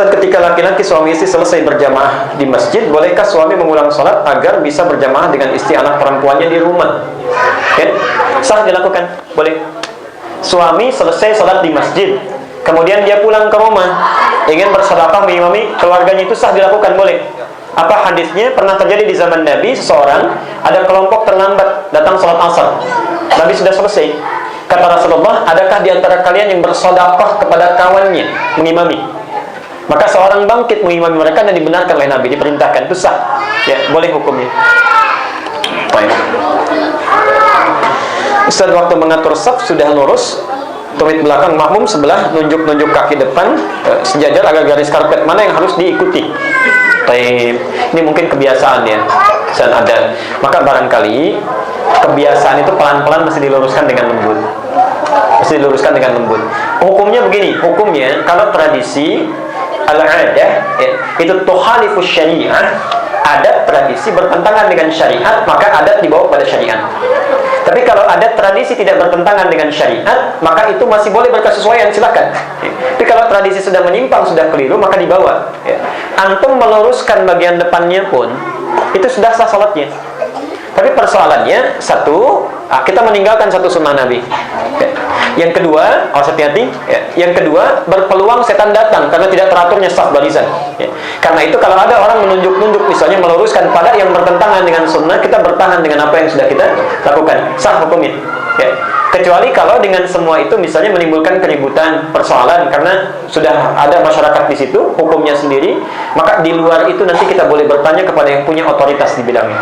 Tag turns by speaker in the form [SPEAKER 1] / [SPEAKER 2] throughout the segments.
[SPEAKER 1] Ustaz, ketika laki-laki suami istri selesai berjamaah di masjid, bolehkah suami mengulang sholat agar bisa berjamaah dengan istri anak perempuannya di rumah? Ya, sah dilakukan, boleh. Suami selesai sholat di masjid, kemudian dia pulang ke rumah, ingin bersedekah mengimami keluarganya, itu sah dilakukan, boleh. Apa hadisnya? Pernah terjadi di zaman Nabi, seseorang, ada kelompok terlambat datang sholat asar. Nabi sudah selesai. Kata Rasulullah, adakah di antara kalian yang bersedekah kepada kawannya mengimami? Maka seorang bangkit mengimami mereka dan dibenarkan oleh Nabi, diperintahkan, itu sah. Ya, boleh hukumnya. Baik. Ustaz, waktu mengatur saf sudah lurus, tumit belakang makmum sebelah, nunjuk-nunjuk kaki depan, sejajar agak garis karpet, mana yang harus diikuti? Baik. Ini mungkin kebiasaan ya, dan ada. Maka barangkali kebiasaan itu pelan-pelan mesti diluruskan dengan lembut. Mesti diluruskan dengan lembut. Hukumnya begini, hukumnya kalau tradisi al-adah itu tuhalifus syariah, adat tradisi bertentangan dengan syariat, maka adat dibawa pada syariat. Tapi kalau adat tradisi tidak bertentangan dengan syariat, maka itu masih boleh berkesesuaian, silakan. Tapi kalau tradisi sudah menyimpang, sudah keliru, maka dibawa. Antum meluruskan bagian depannya pun itu sudah sah salatnya. Tapi persoalannya, satu, kita meninggalkan satu sunnah Nabi. Yang kedua, hati-hati. Yang kedua, berpeluang setan datang karena tidak teraturnya saf barisan. Karena itu kalau ada orang menunjuk-nunjuk, misalnya meluruskan pada yang bertentangan dengan sunnah, kita bertahan dengan apa yang sudah kita lakukan. Sah hukumnya. Kecuali kalau dengan semua itu misalnya menimbulkan keributan, persoalan karena sudah ada masyarakat di situ, hukumnya sendiri, maka di luar itu nanti kita boleh bertanya kepada yang punya otoritas di bidangnya.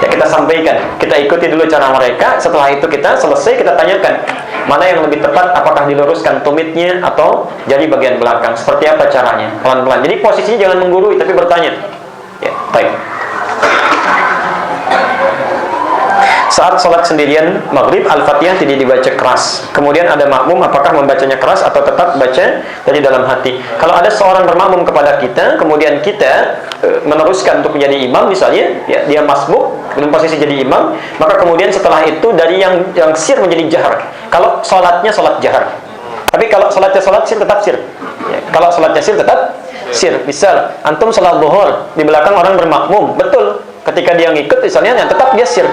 [SPEAKER 1] Ya, kita sampaikan, kita ikuti dulu cara mereka, setelah itu kita selesai, kita tanyakan mana yang lebih tepat, apakah diluruskan tumitnya atau jari bagian belakang, seperti apa caranya, pelan-pelan. Jadi posisinya jangan menggurui, tapi bertanya. Ya, baik. Saat sholat sendirian maghrib, Al-Fatihah tidak dibaca keras. Kemudian ada makmum, apakah membacanya keras atau tetap baca dari dalam hati? Kalau ada seorang bermakmum kepada kita, kemudian kita meneruskan untuk menjadi imam misalnya, ya, dia masbuk dengan posisi jadi imam, maka kemudian setelah itu dari yang sir menjadi jahar. Kalau sholatnya sholat jahar. Tapi kalau sholatnya sholat sir, tetap sir. Ya, kalau sholatnya sir, tetap sir. Misal, antum sholat zuhur, di belakang orang bermakmum, betul. Ketika dia ngikut misalnya, ya, tetap dia sir.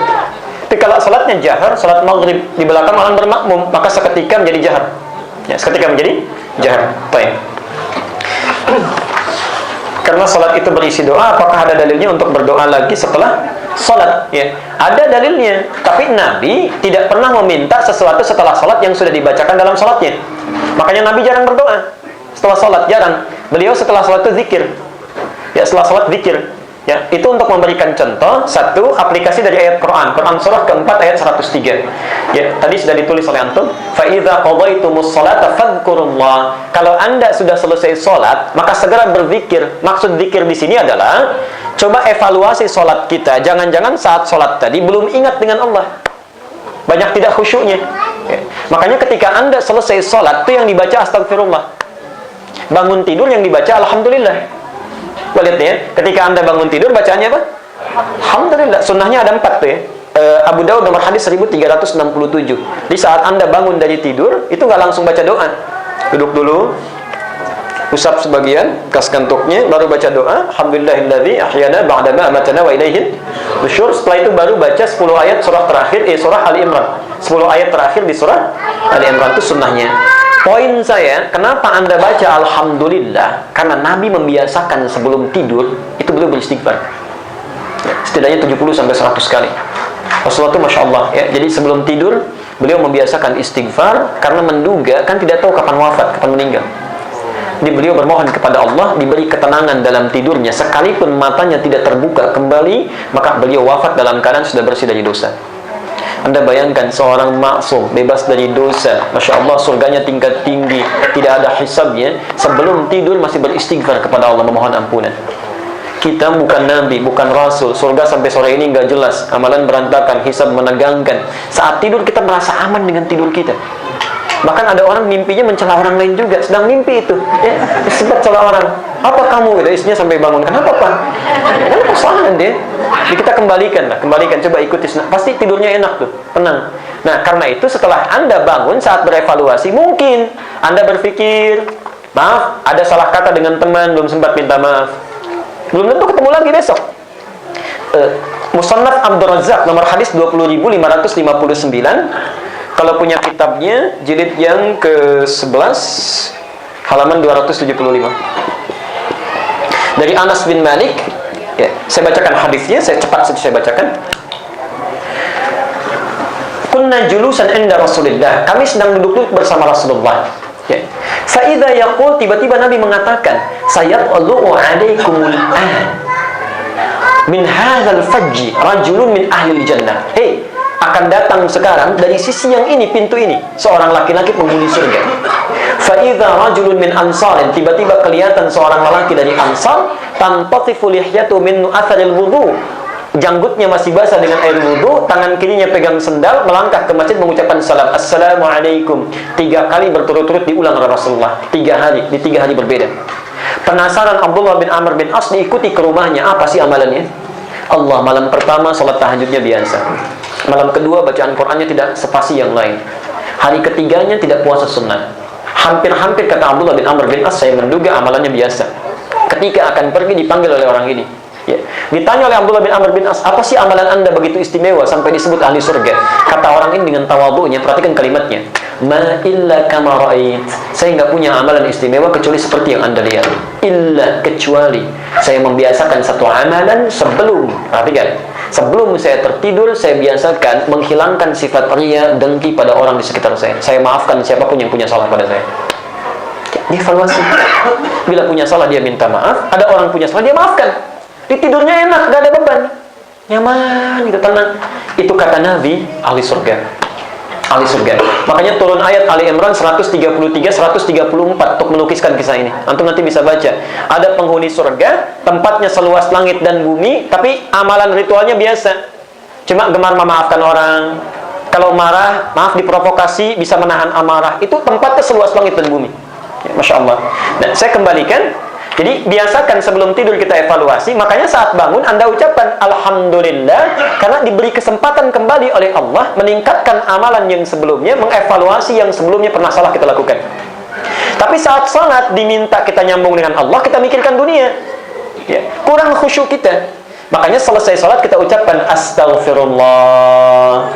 [SPEAKER 1] Tapi kalau sholatnya jahar, sholat maghrib di belakang orang bermakmum, maka seketika menjadi jahar. Ya, seketika menjadi jahar. Baik. Karena sholat itu berisi doa, apakah ada dalilnya untuk berdoa lagi setelah sholat? Ya, ada dalilnya. Tapi Nabi tidak pernah meminta sesuatu setelah sholat yang sudah dibacakan dalam sholatnya. Makanya Nabi jarang berdoa setelah sholat, jarang. Beliau setelah sholat itu zikir. Ya, setelah sholat zikir. Ya, itu untuk memberikan contoh, satu, aplikasi dari ayat Quran surah keempat ayat 103. Ya, tadi sudah ditulis oleh antum, fa idza qadaytumus sholata fadhkurullah. Kalau Anda sudah selesai sholat, maka segera berzikir. Maksud zikir di sini adalah coba evaluasi sholat kita. Jangan-jangan saat sholat tadi belum ingat dengan Allah, banyak tidak khusyuknya. Ya. Makanya ketika Anda selesai sholat, itu yang dibaca astagfirullah. Bangun tidur yang dibaca alhamdulillah. Lihat ya, ketika Anda bangun tidur bacaannya apa? Alhamdulillah. Sunnahnya ada 4 tuh ya. Abu Dawud nomor hadis 1367. Di saat Anda bangun dari tidur, itu nggak langsung baca doa. Duduk dulu, usap sebagian, kas kantuknya, baru baca doa. Alhamdulillahilladzi ahyana ba'da ma amatana wa ilaihin nusyur. Setelah itu baru baca 10 ayat surah terakhir, surah Ali Imran. 10 ayat terakhir di surah Ali Imran, itu sunnahnya. Poin saya, kenapa Anda baca alhamdulillah? Karena Nabi membiasakan sebelum tidur itu beliau beristighfar. Setidaknya 70 sampai 100 kali. Rasulullah itu Masya Allah ya. Jadi sebelum tidur beliau membiasakan istighfar karena menduga kan tidak tahu kapan wafat, kapan meninggal. Jadi beliau bermohon kepada Allah diberi ketenangan dalam tidurnya, sekalipun matanya tidak terbuka kembali, maka beliau wafat dalam keadaan sudah bersih dari dosa. Anda bayangkan seorang maksum, bebas dari dosa, Masya Allah, surganya tingkat tinggi, tidak ada hisabnya, sebelum tidur masih beristighfar kepada Allah, memohon ampunan. Kita bukan Nabi, bukan Rasul. Surga sampai sore ini nggak jelas, amalan berantakan, hisab menegangkan. Saat tidur kita merasa aman dengan tidur kita. Bahkan ada orang mimpinya mencela orang lain juga, sedang mimpi itu ya, sempat cela orang, apa kamu, gitu, istrinya sampai bangun, kenapa Pak? Kan kesalahan dia. Jadi kita kembalikan, coba ikuti, pasti tidurnya enak tuh, tenang. Nah, karena itu setelah Anda bangun, saat berevaluasi, mungkin Anda berpikir, Maaf, ada salah kata dengan teman, belum sempat minta maaf. Belum tentu ketemu lagi besok. Musannaf Abdul Razzaq nomor hadis 20.559. Kalau punya kitabnya, jilid yang ke-11, halaman 275. Dari Anas bin Malik, ya, saya bacakan hadisnya, saya cepat saja saya bacakan. Kunna julusan inda Rasulillah. Kami sedang duduk bersama Rasulullah. Ya. Fa'idha yaqul, tiba-tiba Nabi mengatakan, sayat'allu'u 'alaikumul an min hadzal fajji rajulun min ahli jannah. Akan datang sekarang dari sisi yang ini, pintu ini, seorang laki-laki penghuni surga. Fa'idha rajulun min ansarin, tiba-tiba kelihatan seorang lelaki dari Ansar, tanqatifu lihyatu min atharil wudu. Janggutnya masih basah dengan air wudu, tangan kirinya pegang sendal, melangkah ke masjid mengucapkan salam, assalamualaikum. 3 kali berturut-turut diulang oleh Rasulullah. 3 hari, di 3 hari berbeda. Penasaran Abdullah bin Amr bin As, diikuti ke rumahnya. Apa sih amalannya? Allah, malam pertama salat tahajudnya biasa. Malam kedua bacaan Qur'annya tidak sepasi yang lain. Hari ketiganya tidak puasa sunnah. Hampir-hampir kata Abdullah bin Amr bin As, saya menduga amalannya biasa. Ketika akan pergi dipanggil oleh orang ini. Ya. Ditanya oleh Abdullah bin Amr bin As, apa sih amalan anda begitu istimewa sampai disebut ahli surga? Kata orang ini dengan tawadhu'nya, perhatikan kalimatnya, ma illa kama ra'ait. Saya nggak punya amalan istimewa kecuali seperti yang anda lihat. Illa, kecuali saya membiasakan satu amalan sebelum, perhatikan, sebelum saya tertidur, saya biasakan menghilangkan sifat riya, dengki pada orang di sekitar saya. Saya maafkan siapapun yang punya salah pada saya. Dievaluasi. Bila punya salah dia minta maaf, ada orang punya salah dia maafkan. Di tidurnya enak, gak ada beban, nyaman, gitu, tenang. Itu kata Nabi, ahli surga. Ahli surga. Makanya turun ayat Ali Imran 133, 134 untuk melukiskan kisah ini. Antum nanti bisa baca. Ada penghuni surga, tempatnya seluas langit dan bumi, tapi amalan ritualnya biasa. Cuma gemar memaafkan orang. Kalau marah, maaf diprovokasi, bisa menahan amarah. Itu tempatnya seluas langit dan bumi. Ya, Masya Allah. Nah, saya kembalikan. Jadi biasakan sebelum tidur kita evaluasi. Makanya saat bangun Anda ucapkan alhamdulillah, karena diberi kesempatan kembali oleh Allah meningkatkan amalan yang sebelumnya, mengevaluasi yang sebelumnya pernah salah kita lakukan. Tapi saat salat diminta kita nyambung dengan Allah, kita mikirkan dunia, ya, kurang khusyuk kita. Makanya selesai salat kita ucapkan astaghfirullah,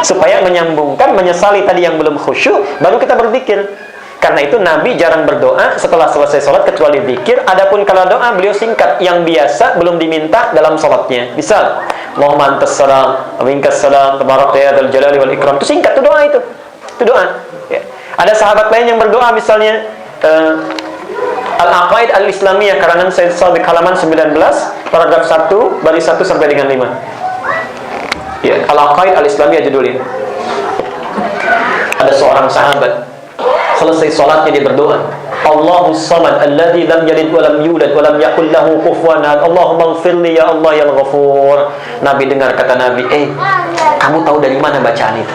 [SPEAKER 1] supaya menyambungkan, menyesali tadi yang belum khusyuk, baru kita berzikir. Karena itu Nabi jarang berdoa setelah selesai sholat kecuali zikir. Adapun kalau doa beliau singkat, yang biasa belum diminta dalam sholatnya. Misal, Allahumma antas salam, minkas salam, tabarakta ya dzal jalali wal ikram. Itu singkat, itu doa itu. Itu doa. Ya. Ada sahabat lain yang berdoa misalnya Al-Aqaid Al-Islamiyah karangan Sayyid Sabiq halaman 19, paragraf 1, baris 1 sampai dengan 5. Ya, Al-Aqaid Al-Islamiyah judulnya. Ada seorang sahabat selesai sholatnya dia berdoa, Allahus samad alladzi lam yalid wa lam yulad wa lam yakul lahu kufuwan ahad. Allahumma ighfirli ya Allah ya Ghafur. Nabi dengar, kata Nabi, kamu tahu dari mana bacaan itu?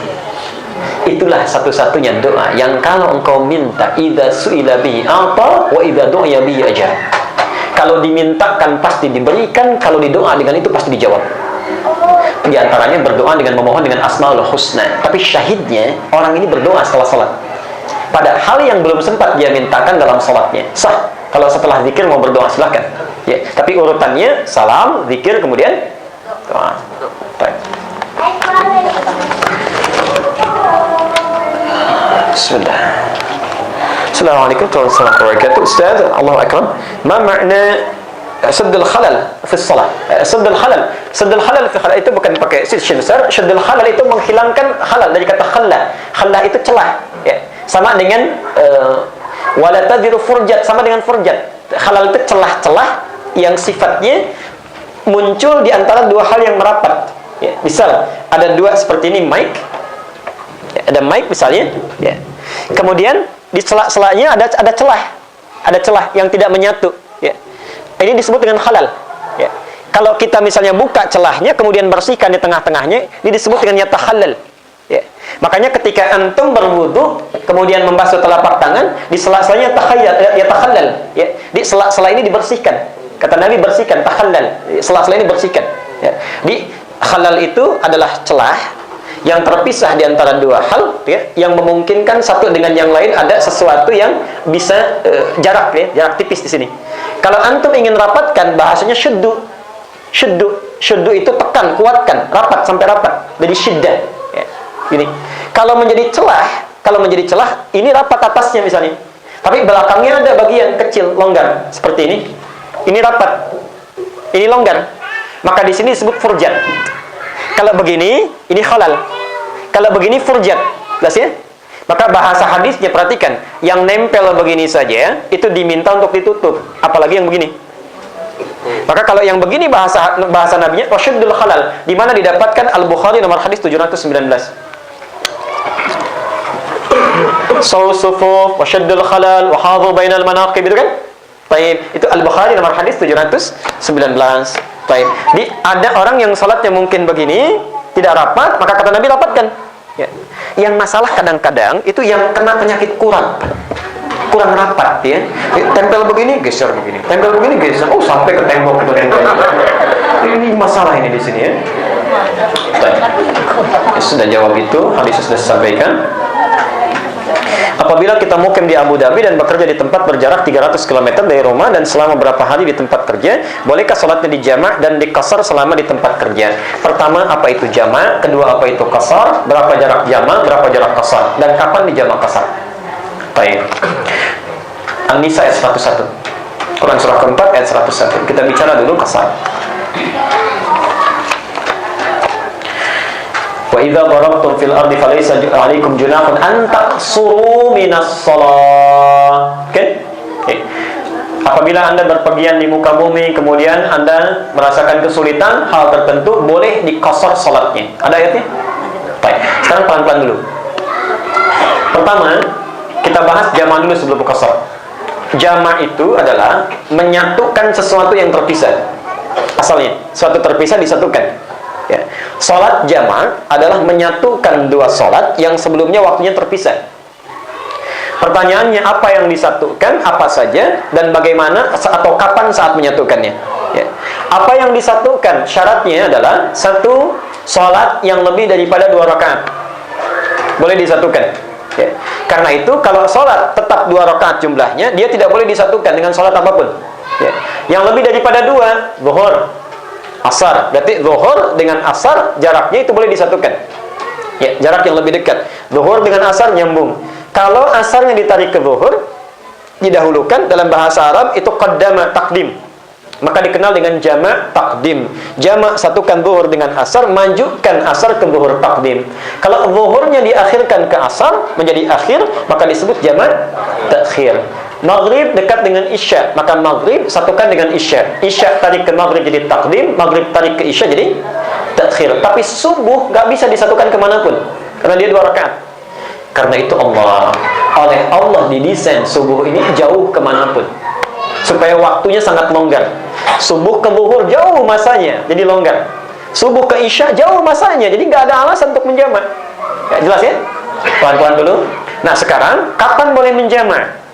[SPEAKER 1] Itulah satu-satunya doa yang kalau engkau minta, idza su'ila bihi ata wa idza du'iya bihi ajab. Kalau dimintakan pasti diberikan, kalau didoa dengan itu pasti dijawab. Di antaranya berdoa dengan memohon dengan Asmaul Husna. Tapi syahidnya orang ini berdoa setelah salat. Pada hal yang belum sempat dia mintakan dalam sholatnya, sah. Kalau setelah zikir mau berdoa silahkan. Ya, tapi urutannya salam, zikir, kemudian doa. Baik. Bismillah. Assalamualaikum warahmatullahi wabarakatuh. Ustaz, Allahu akram. Ma makna saddul khalal fi shalah? Saddul khalal. Saddul khalal fi khalal itu bukan pakai shin besar. Saddul khalal itu menghilangkan halal dari kata khalla. Khalla itu celah, ya. Sama dengan wala tadiru furjat, sama dengan furjat. Halal itu celah-celah yang sifatnya muncul di antara dua hal yang merapat. Ya, misal ada dua seperti ini mic, ya, ada mic misalnya. Ya. Kemudian di celah-celahnya ada celah yang tidak menyatu. Ya. Ini disebut dengan halal. Ya. Kalau kita misalnya buka celahnya kemudian bersihkan di tengah-tengahnya, ini disebut dengan yatahallal. Ya. Makanya ketika antum berwudu kemudian membasuh telapak tangan, di sela-selanya takhallal, ya. Di sela-sela ini dibersihkan. Kata Nabi bersihkan, takhallal. Sela-sela ini bersihkan, ya. Di halal itu adalah celah yang terpisah di antara dua hal, ya, yang memungkinkan satu dengan yang lain ada sesuatu yang bisa jarak, ya, jarak tipis di sini. Kalau antum ingin rapatkan, bahasanya syuddu. Syuddu itu tekan, kuatkan, rapat sampai rapat. Jadi syiddah. Ya, ini. Kalau menjadi celah, ini rapat atasnya misalnya. Tapi belakangnya ada bagian kecil, longgar, seperti ini. Ini rapat. Ini longgar. Maka di sini disebut furjat. Kalau begini, ini khalal. Kalau begini, furjat. Jelas ya? Maka bahasa hadisnya, perhatikan. Yang nempel begini saja, itu diminta untuk ditutup. Apalagi yang begini. Maka kalau yang begini bahasa nabinya, washuddul khalal. Di mana didapatkan Al-Bukhari nomor hadis 719. Sawsufuf, washuddul khalal, wahadhu bainal manaqib. Itu kan? Baik, itu Al-Bukhari nomor hadis 719. Baik. Ada orang yang salatnya mungkin begini, tidak rapat, maka kata Nabi rapatkan. Ya. Yang masalah kadang-kadang itu yang kena penyakit kurang rapat, ya. Tempel begini, geser begini. Tempel begini, geser. Oh, sampai ke tembok tempel. Ini masalah ini di sini, ya. Ya, sudah jawab itu, hadis sudah disampaikan. Apabila kita mukim di Abu Dhabi dan bekerja di tempat berjarak 300 km dari rumah dan selama beberapa hari di tempat kerja, bolehkah sholatnya di jamak dan di qasar selama di tempat kerja? Pertama, apa itu jamak? Kedua, apa itu qasar? Berapa jarak jamak? Berapa jarak qasar? Dan kapan di jamak qasar? Baik. An-Nisa ayat 101. Quran surah keempat ayat 101. Kita bicara dulu qasar. Wa idza darabtum fil ardi falaysa 'alaikum junahun an taqsuru minas shalah. Oke? Apabila Anda berpergian di muka bumi, kemudian Anda merasakan kesulitan hal tertentu, boleh diqasar salatnya. Ada ayatnya? Baik. Sekarang pelan-pelan dulu. Pertama, kita bahas jamak dulu sebelum qasar. Jamak itu adalah menyatukan sesuatu yang terpisah. Asalnya, sesuatu terpisah disatukan. Ya. Salat jamak adalah menyatukan dua salat yang sebelumnya waktunya terpisah. Pertanyaannya, apa yang disatukan, apa saja, dan bagaimana atau kapan saat menyatukannya? Ya. Apa yang disatukan? Syaratnya adalah satu salat yang lebih daripada 2 rakaat. Boleh disatukan. Ya. Karena itu, kalau salat tetap 2 rakaat jumlahnya, dia tidak boleh disatukan dengan salat apapun. Ya. Yang lebih daripada 2, zuhur, asar. Berarti zuhur dengan asar jaraknya itu boleh disatukan. Ya, jarak yang lebih dekat. Zuhur dengan asar nyambung. Kalau asarnya ditarik ke zuhur, didahulukan, dalam bahasa Arab itu qaddama taqdim. Maka dikenal dengan jamak taqdim. Jamak satukan zuhur dengan asar, majukan asar ke zuhur taqdim. Kalau zuhurnya diakhirkan ke asar menjadi akhir, maka disebut jamak takhir. Maghrib dekat dengan isya, maka maghrib satukan dengan isya. Isya tarik ke maghrib jadi takdim, maghrib tarik ke isya jadi takhir. Tapi subuh gak bisa disatukan kemanapun, karena dia 2 rakaat. Karena itu oleh Allah didesain subuh ini jauh kemanapun, supaya waktunya sangat longgar. Subuh ke zuhur jauh masanya, jadi longgar. Subuh ke isya jauh masanya, jadi gak ada alasan untuk menjamak. Ya, jelas ya? Pelan-pelan dulu. Nah sekarang, kapan boleh menjamak?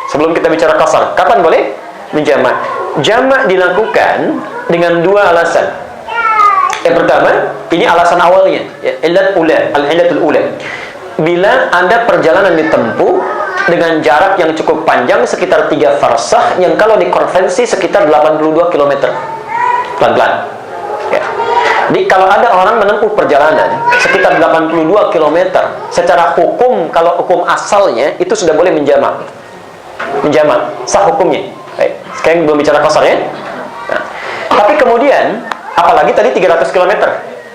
[SPEAKER 1] Sebelum kita bicara qasar, kapan boleh menjamak? Jamak dilakukan dengan 2 alasan. Yang pertama, ini alasan awalnya, ya, al-illatul ula. Bila Anda perjalanan ditempuh dengan jarak yang cukup panjang sekitar 3 farsakh, yang kalau dikonversi sekitar 82 km. Pelan-pelan. Ya. Jadi kalau ada orang menempuh perjalanan sekitar 82 km, secara hukum, kalau hukum asalnya itu sudah boleh menjamak. Sah hukumnya. Baik. Sekarang belum bicara qasar ya. Nah, tapi kemudian, apalagi tadi 300 km.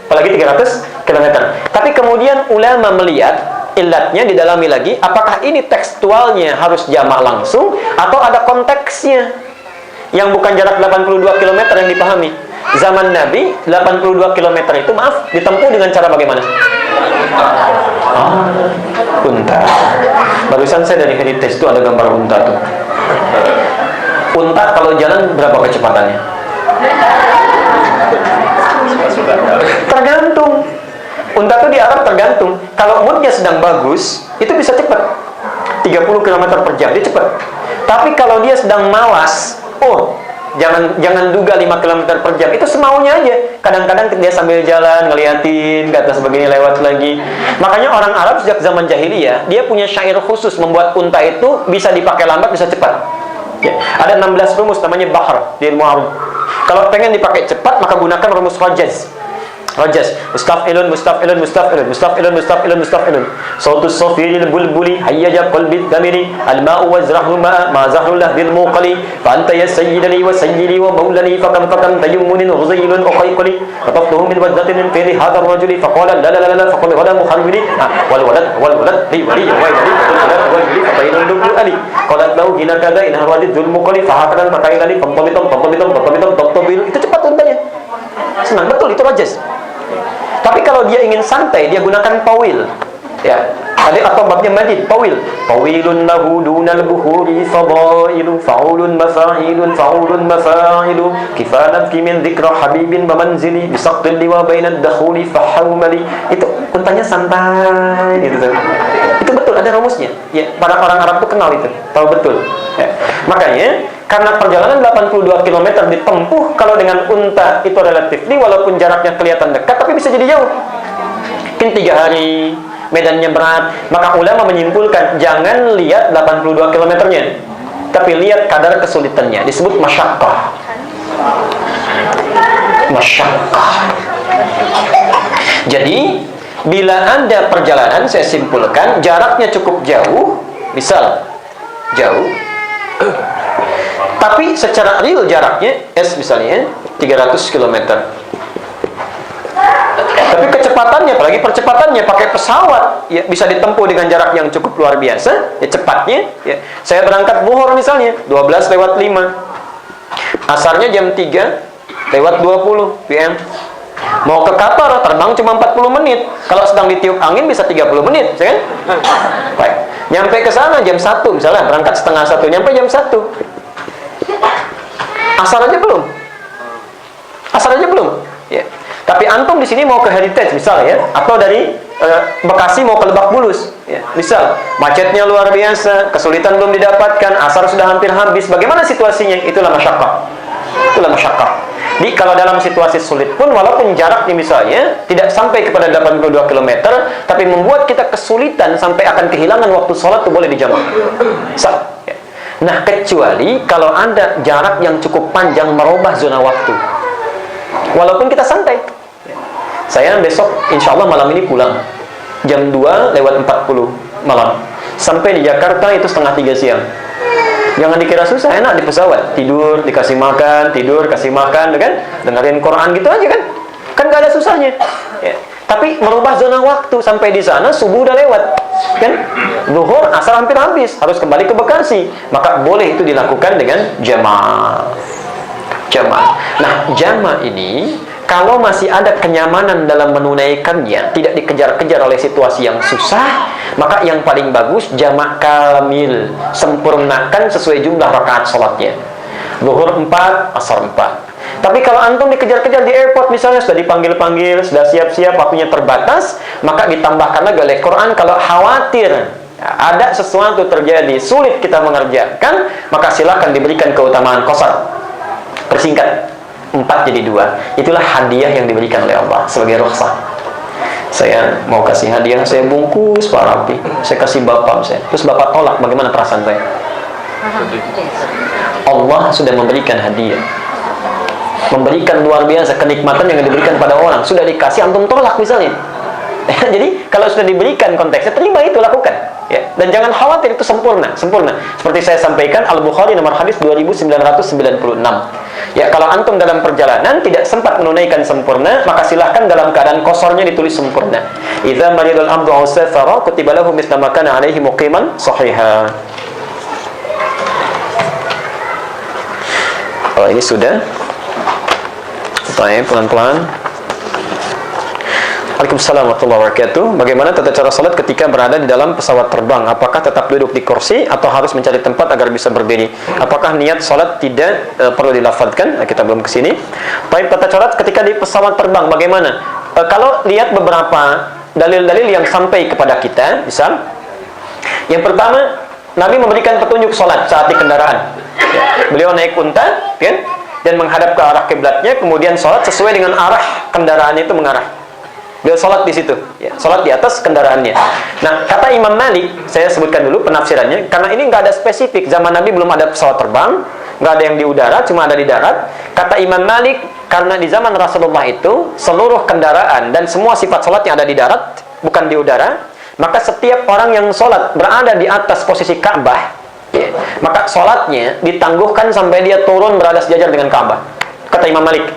[SPEAKER 1] Apalagi 300 km. Tapi kemudian ulama melihat illatnya, didalami lagi, apakah ini tekstualnya harus jamak langsung atau ada konteksnya yang bukan jarak 82 km yang dipahami. Zaman Nabi 82 km itu ditempuh dengan cara bagaimana? Unta. Barusan saya dari Heritage itu ada gambar unta tuh. Unta kalau jalan berapa kecepatannya? Tergantung. Unta tuh di Arab tergantung. Kalau moodnya sedang bagus, itu bisa cepat. 30 km per jam, dia cepat. Tapi kalau dia sedang malas, Jangan duga 5 km per jam. Itu semaunya aja. Kadang-kadang dia sambil jalan ngeliatin ke atas begini, lewat lagi. Makanya orang Arab sejak zaman jahiliyah, dia punya syair khusus membuat unta itu bisa dipakai lambat, bisa cepat. Ya. Ada 16 rumus namanya bahar di ilmu Arab. Kalau pengen dipakai cepat, maka gunakan rumus rajaz. Rajas, mustaf'ilun, mustaf'ilun, mustaf'ilun, mustaf'ilun, mustaf'ilun, mustaf'ilun. Sautus safiril bulbuli, hayyaja qalbid damiri, al-ma'u wazrahu ma'a, ma zahru lahdil muqali, fa anta ya sayyidani wa sayyidi wa maulani, fakam tayyumunin ghuzaylun uqayqali, fataftuhu min wajdatin min fili hadha ar-rajuli, faqala la la la la, faqala wala mukharribini, wal walad, li wali, wa yadi, wajli, fatainun dublu ali, qalat lahu hina kada in harwadid dhul muqali, fahakadan fakailani, famtabitam, itu cepat untanya. Senang, betul, itu rajas. Tapi kalau dia ingin santai, dia gunakan tawil. Ya, ada atau babnya madid, tawil. Tawilun lahu dunal buhuri fadailu, fa'ulun mafa'ilun, fa'ulun mafa'ilu, kifanan fi min dzikra habibin wa manzili, bisaqtil liwa bainad dakhuli fahawmali. Itu untanya santai gitu. Itu betul, ada rumusnya. Ya, para orang Arab itu kenal itu, tahu betul. Ya. Makanya karena perjalanan 82 km ditempuh, kalau dengan unta itu relatif, walaupun jaraknya kelihatan dekat, tapi bisa jadi jauh. Mungkin 3 hari, medannya berat. Maka ulama menyimpulkan, jangan lihat 82 km-nya, tapi lihat kadar kesulitannya. Disebut masyaqqah. Masyaqqah. Jadi, bila Anda perjalanan, saya simpulkan, jaraknya cukup jauh, misal, jauh, tapi secara real jaraknya misalnya 300 km. Tapi kecepatannya, apalagi percepatannya pakai pesawat, ya bisa ditempuh dengan jarak yang cukup luar biasa, ya cepatnya. Ya. Saya berangkat zuhur misalnya 12:05. Asarnya jam 3:20 PM. Mau ke Qatar terbang cuma 40 menit. Kalau sedang ditiup angin bisa 30 menit, ya kan? Baik. Nyampe ke sana jam 1 misalnya, berangkat setengah 1, nyampe jam 1. Asar aja belum. Asar aja belum. Ya. Tapi antum di sini mau ke Heritage misalnya, ya, atau dari Bekasi mau ke Lebak Bulus, ya. Misal macetnya luar biasa, kesulitan belum didapatkan, asar sudah hampir habis. Bagaimana situasinya? Itulah masyaqqah. Itulah masyaqqah. Jadi kalau dalam situasi sulit pun, walaupun jaraknya misalnya tidak sampai kepada 82 km, tapi membuat kita kesulitan sampai akan kehilangan waktu sholat, itu boleh dijamak. Ya. Nah, kecuali kalau ada jarak yang cukup panjang merubah zona waktu. Walaupun kita santai. Saya besok insya Allah malam ini pulang. Jam 2:40 malam. Sampai di Jakarta itu 2:30 siang. Jangan dikira susah, enak di pesawat. Tidur, dikasih makan, tidur, kasih makan, kan? Dengerin Quran gitu aja kan? Kan gak ada susahnya. Ya. Tapi merubah zona waktu, sampai di sana subuh udah lewat, kan? Zuhur, asar hampir habis, harus kembali ke Bekasi. Maka boleh itu dilakukan dengan jamaah. Jamaah. Nah, jamaah ini kalau masih ada kenyamanan dalam menunaikannya, tidak dikejar-kejar oleh situasi yang susah, maka yang paling bagus jamaah kamil, sempurnakan sesuai jumlah rakaat sholatnya. Zuhur 4, asar 4. Tapi kalau antum dikejar-kejar di airport misalnya, sudah dipanggil-panggil, sudah siap-siap, waktunya terbatas, maka ditambahkan lagi oleh Quran, kalau khawatir ada sesuatu terjadi, sulit kita mengerjakan, maka silakan diberikan keutamaan qasar. Persingkat, 4 jadi 2. Itulah hadiah yang diberikan oleh Allah sebagai rukhsah. Saya mau kasih hadiah, saya bungkus Pak Rapi, saya kasih bapak saya. Terus bapak tolak, bagaimana perasaan saya? Allah sudah memberikan hadiah, memberikan luar biasa kenikmatan yang diberikan pada orang. Sudah dikasih, antum tolak misalnya. Jadi kalau sudah diberikan konteksnya, terima itu, lakukan. Ya. Dan jangan khawatir, itu sempurna. Seperti saya sampaikan, Al-Bukhari nomor hadis 2996. Ya, kalau antum dalam perjalanan tidak sempat menunaikan sempurna, maka silahkan dalam keadaan kosornya ditulis sempurna. Idza maridul abdu aw safara kutiba lahu mithla ma kana alaihi muqiman sahiha. Oh, ini sudah. Baik, pelan-pelan. Waalaikumsalam warahmatullahi wabarakatuh. Bagaimana tata cara salat ketika berada di dalam pesawat terbang? Apakah tetap duduk di kursi atau harus mencari tempat agar bisa berdiri? Apakah niat salat tidak perlu dilafadzkan? Nah, kita belum ke sini. Baik, tata cara ketika di pesawat terbang bagaimana? Kalau lihat beberapa dalil-dalil yang sampai kepada kita, misal yang pertama, Nabi memberikan petunjuk salat saat di kendaraan. Ya, beliau naik unta, kan? dan menghadap ke arah kiblatnya, kemudian sholat sesuai dengan arah kendaraannya itu mengarah. Beliau sholat di situ, ya, sholat di atas kendaraannya. Nah, kata Imam Malik, saya sebutkan dulu penafsirannya, karena ini nggak ada spesifik. Zaman Nabi belum ada pesawat terbang, nggak ada yang di udara, cuma ada di darat. Kata Imam Malik, karena di zaman Rasulullah itu seluruh kendaraan dan semua sifat sholat yang ada di darat, bukan di udara, maka setiap orang yang sholat berada di atas posisi Ka'bah, ya, maka sholatnya ditangguhkan sampai dia turun berada sejajar dengan Ka'bah. Kata Imam Malik,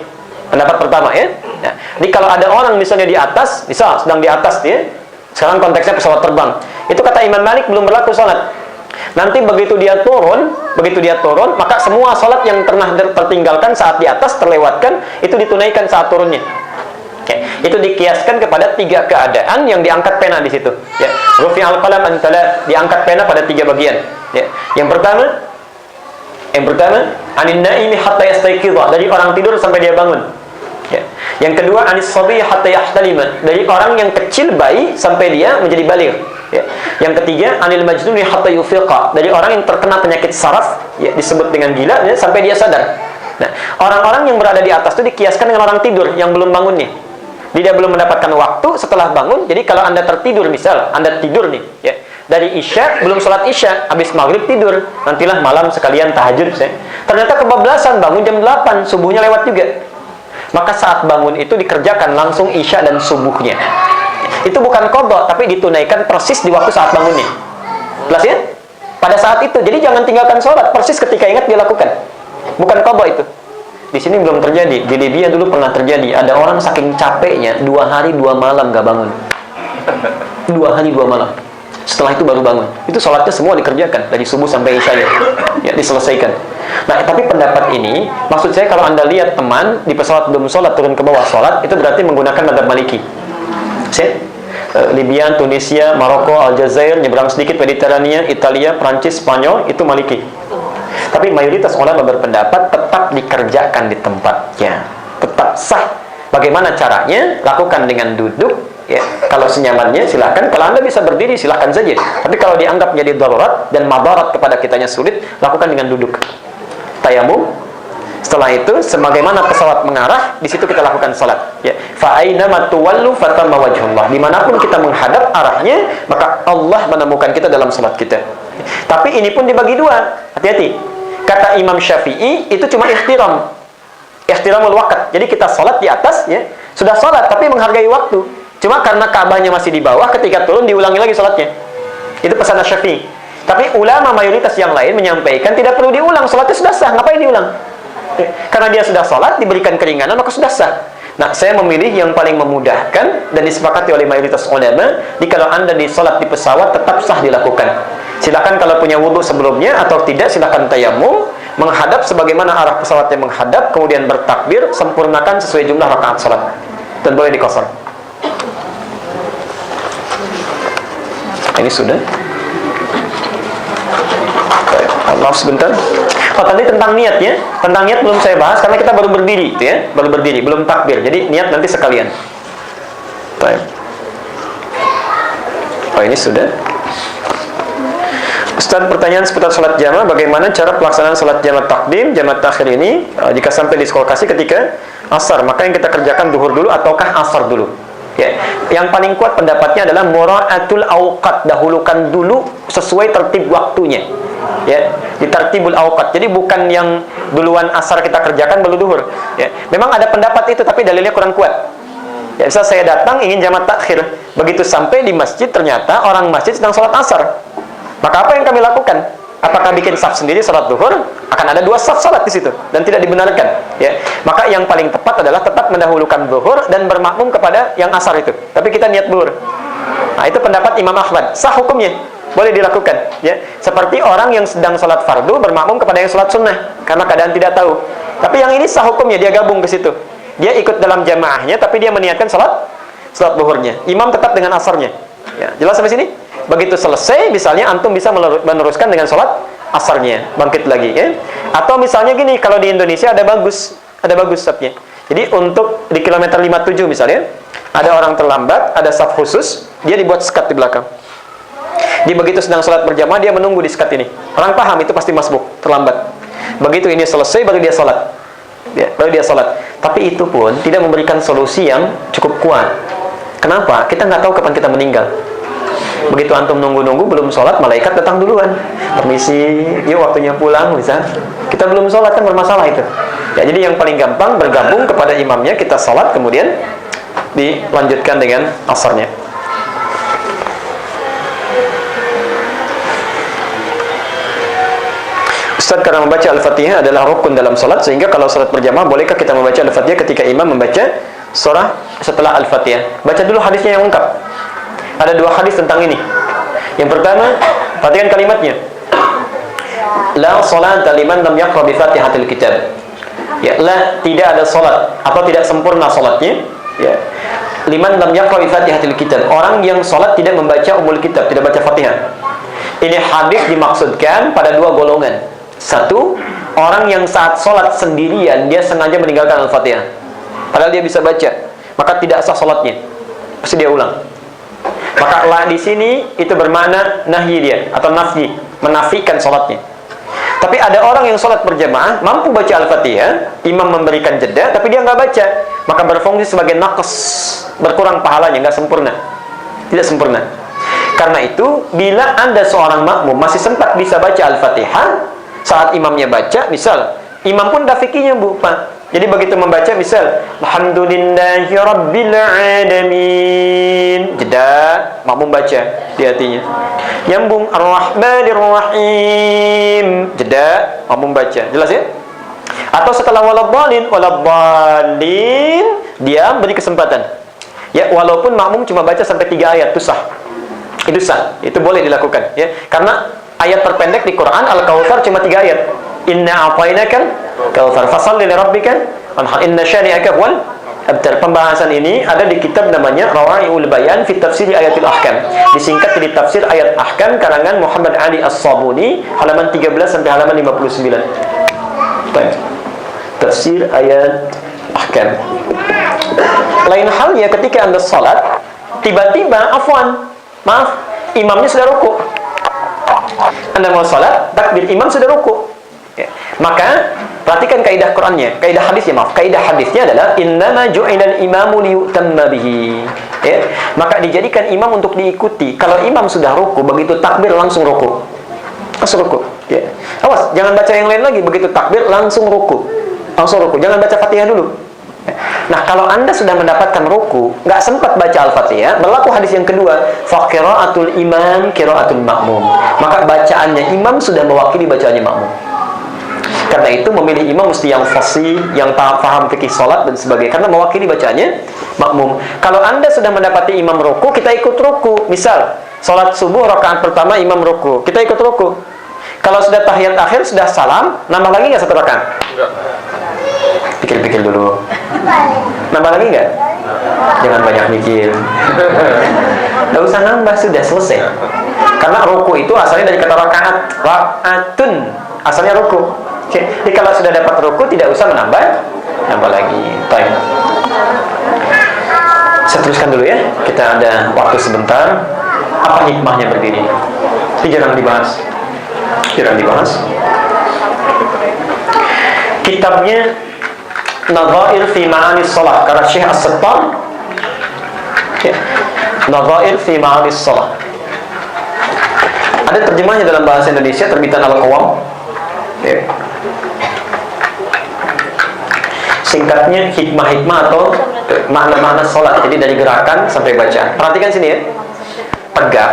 [SPEAKER 1] pendapat pertama, ya. Nah, jadi kalau ada orang misalnya di atas, misal sedang di atas dia, sekarang konteksnya pesawat terbang, itu kata Imam Malik belum berlaku sholat. Nanti begitu dia turun, maka semua sholat yang pernah tertinggalkan saat di atas terlewatkan, itu ditunaikan saat turunnya. Oke, itu dikiaskan kepada 3 keadaan yang diangkat pena di situ. Ya, rufi'al qalam an thalath, diangkat pena pada 3 bagian. Ya, yang pertama, anin naimi hatta yastayqidha, dari orang tidur sampai dia bangun. Ya. Yang kedua, anis sabi hatta yahtalima, dari orang yang kecil bayi sampai dia menjadi baligh. Ya. Yang ketiga, anil majnuni hatta yufiqa, dari orang yang terkena penyakit saraf, ya, disebut dengan gila, ya, sampai dia sadar. Nah, orang-orang yang berada di atas itu dikiaskan dengan orang tidur yang belum bangun nih. Dia belum mendapatkan waktu setelah bangun. Jadi kalau Anda tertidur, misal Anda tidur nih, ya, dari Isya, belum sholat Isya, habis maghrib tidur, nantilah malam sekalian tahajud, ya. Ternyata kebablasan, bangun jam 8, subuhnya lewat juga. Maka saat bangun itu dikerjakan langsung Isya dan subuhnya. Itu bukan qadha, tapi ditunaikan persis di waktu saat bangunnya. Jelas ya? Pada saat itu. Jadi jangan tinggalkan sholat, persis ketika ingat dia lakukan. Bukan qadha itu. Di sini belum terjadi. Di Libya dulu pernah terjadi. Ada orang saking capeknya 2 hari 2 malam gak bangun. 2 hari 2 malam. Setelah itu baru bangun. Itu sholatnya semua dikerjakan dari subuh sampai Isya, ya, diselesaikan. Nah, tapi pendapat ini, maksud saya kalau Anda lihat teman di pesawat belum sholat, turun ke bawah sholat, itu berarti menggunakan madzhab Maliki. Libya, Tunisia, Maroko, Aljazair, nyebrang sedikit Mediterania, Italia, Prancis, Spanyol, itu Maliki. Tapi mayoritas ulama berpendapat tetap dikerjakan di tempatnya, tetap sah. Bagaimana caranya? Lakukan dengan duduk. Ya, kalau senyamannya silakan. Kalau Anda bisa berdiri silakan saja. Tapi kalau dianggap menjadi darurat dan madarat kepada kitanya sulit, lakukan dengan duduk. Tayamum. Setelah itu, sebagaimana pesawat mengarah, di situ kita lakukan salat. Ya, fa ainama tuwallu fatamma wajhullah. Dimanapun kita menghadap arahnya, maka Allah menemukan kita dalam salat kita. Tapi ini pun dibagi 2. Hati-hati. Kata Imam Syafi'i itu cuma ihtiram. Ihtiramul waqt. Jadi kita salat di atas, ya, sudah salat tapi menghargai waktu. Cuma karena Ka'bahnya masih di bawah, ketika turun diulangi lagi salatnya. Itu pesan Syafi'i. Tapi ulama mayoritas yang lain menyampaikan tidak perlu diulang, salatnya sudah sah, ngapain diulang? Karena dia sudah salat, diberikan keringanan, maka sudah sah. Nah, saya memilih yang paling memudahkan dan disepakati oleh mayoritas ulama. Jadi kalau Anda di salat di pesawat tetap sah dilakukan. Silakan kalau punya wudu sebelumnya, atau tidak silakan tayamum, menghadap sebagaimana arah pesawat yang menghadap, kemudian bertakbir, sempurnakan sesuai jumlah rakaat salat. Dan boleh dikosor. Ini sudah. Maaf sebentar. Oh, tadi tentang niat, ya. Tentang niat belum saya bahas karena kita baru berdiri, ya. Baru berdiri, belum takbir. Jadi niat nanti sekalian. Baik. Oh, ini sudah. Ustaz, pertanyaan seputar salat jamaah, bagaimana cara pelaksanaan salat jamaah takdim, jamaah takhir ini? Jika sampai diskolarisasi ketika asar, maka yang kita kerjakan duhur dulu ataukah asar dulu? Ya, yang paling kuat pendapatnya adalah mura'atul awqat, dahulukan dulu sesuai tertib waktunya. Ya, di tertibul awqat. Jadi bukan yang duluan asar kita kerjakan baru duhur. Ya, memang ada pendapat itu tapi dalilnya kurang kuat. Ya, misal saya datang ingin jamak takhir, begitu sampai di masjid ternyata orang masjid sedang sholat asar. Maka apa yang kami lakukan? Apakah bikin saf sendiri salat duhur? Akan ada 2 saf salat di situ dan tidak dibenarkan. Ya, maka yang paling tepat adalah tetap mendahulukan duhur dan bermakmum kepada yang asar itu. Tapi kita niat duhur. Nah, itu pendapat Imam Ahmad. Sah hukumnya, boleh dilakukan. Ya, seperti orang yang sedang salat fardu bermakmum kepada yang salat sunnah karena keadaan tidak tahu. Tapi yang ini sah hukumnya, dia gabung ke situ. Dia ikut dalam jamaahnya, tapi dia meniatkan salat duhurnya. Imam tetap dengan asarnya. Ya, jelas sampai sini? Begitu selesai, misalnya antum bisa meneruskan dengan sholat asarnya, bangkit lagi, ya. Atau misalnya gini, kalau di Indonesia ada bagus safnya. Jadi untuk di kilometer 57 misalnya, ada orang terlambat, ada saf khusus, dia dibuat sekat di belakang. Dia begitu sedang sholat berjamaah, dia menunggu di sekat ini. Orang paham itu pasti masbuk, terlambat. Begitu ini selesai, baru dia sholat. ya, baru dia sholat. Tapi itu pun tidak memberikan solusi yang cukup kuat. Kenapa? Kita nggak tahu kapan kita meninggal. Begitu antum nunggu-nunggu belum sholat, malaikat datang duluan. Permisi, yuk waktunya pulang, misal. Kita belum sholat kan bermasalah itu. Ya, jadi yang paling gampang bergabung kepada imamnya, kita sholat kemudian dilanjutkan dengan asarnya. Ustaz, karena membaca Al-Fatihah adalah rukun dalam salat, sehingga kalau salat berjamaah bolehkah kita membaca Al-Fatihah ketika imam membaca surah setelah Al-Fatihah? Baca dulu hadisnya yang lengkap. Ada 2 hadis tentang ini. Yang pertama, perhatikan kalimatnya. La salata liman lam yaqra bi Fatihatil Kitab. Ya, la, tidak ada salat atau tidak sempurna salatnya, ya. Liman lam yaqra bi Fatihatil Kitab. Orang yang salat tidak membaca Ummul Kitab, tidak baca Fatihah. Ini hadis dimaksudkan pada 2 golongan. Satu, orang yang saat sholat sendirian dia sengaja meninggalkan Al-Fatihah, padahal dia bisa baca, maka tidak sah sholatnya, pasti dia ulang. Maka la di sini itu bermakna nahyi dia atau nafyi, menafikan sholatnya. Tapi ada orang yang sholat berjamaah mampu baca Al-Fatihah, imam memberikan jeda, tapi dia nggak baca, maka berfungsi sebagai naqs, berkurang pahalanya, nggak sempurna, tidak sempurna. Karena itu, bila Anda seorang makmum masih sempat bisa baca Al-Fatihah saat imamnya baca, misal imam pun dah fikirnya Bu, Pak. Jadi begitu membaca, misal Alhamdulillahi Rabbil Alamin, jeda, makmum baca di hatinya. Nyambung Ar-Rahmanir Rahim, jeda, makmum baca. Jelas ya? Atau setelah waladhdallin, dia beri kesempatan. Ya, walaupun makmum cuma baca sampai 3 ayat, itu sah. Itu sah, itu boleh dilakukan, ya. Karena ayat terpendek di Quran Al-Kautsar cuma 3 ayat. Inna a'tainakal kautsar fashalli li rabbika wanhar inna syani'aka huwal abtar. Pembahasan ini ada di kitab namanya Rawai'ul Bayan fi Tafsir Ayatul Ahkam. Disingkat jadi tafsir ayat ahkam karangan Muhammad Ali As-Sabuni, halaman 13 sampai halaman 59. Baik. Tafsir ayat ahkam. Lain halnya ketika Anda salat, tiba-tiba maaf, imamnya sudah rukuk. Anda mau salat, takbir, imam sudah rukuk. Ya. Maka perhatikan kaidah Qur'annya, kaidah hadisnya adalah innama ju'ilal imamu liyutamma bihi. Ya. Maka dijadikan imam untuk diikuti. Kalau imam sudah rukuk, begitu takbir langsung rukuk. Langsung rukuk. Ya. Awas, jangan baca yang lain lagi, begitu takbir langsung rukuk. Langsung rukuk. Jangan baca Fatihah dulu. Nah, kalau Anda sudah mendapatkan ruku, nggak sempat baca Al-Fatihah, berlaku hadis yang kedua, faqira'atul imam qira'atul makmum. Maka bacaannya imam sudah mewakili bacaannya makmum. Karena itu memilih imam mesti yang fasih, yang paham fikih salat dan sebagainya, karena mewakili bacaannya makmum. Kalau Anda sudah mendapati imam ruku, kita ikut ruku. Misal, salat subuh rakaat pertama imam ruku, kita ikut ruku. Kalau sudah tahiyat akhir, sudah salam, nambah lagi nggak 1 rakaat? Pikir-pikir dulu. Nambah lagi nggak? Jangan banyak mikir. Nggak usah nambah, sudah selesai. Karena ruku itu asalnya dari kata rakaat, rakaatun, asalnya ruku. Oke. Jadi kalau sudah dapat ruku, tidak usah nambah lagi. Baik. Saya teruskan dulu ya. Kita ada waktu sebentar. Apa hikmahnya berdiri? Ini jarang dibahas. Kitabnya Nadhair fi Ma'anis Shalah karena Syekh As-Sattar, ya. Nadhair fi Ma'anis Shalah. Ada terjemahnya dalam bahasa Indonesia, terbitan Al-Qawam, ya. Singkatnya hikmah-hikmah atau makna-makna salat. Jadi dari gerakan sampai bacaan. Perhatikan sini ya. Tegak.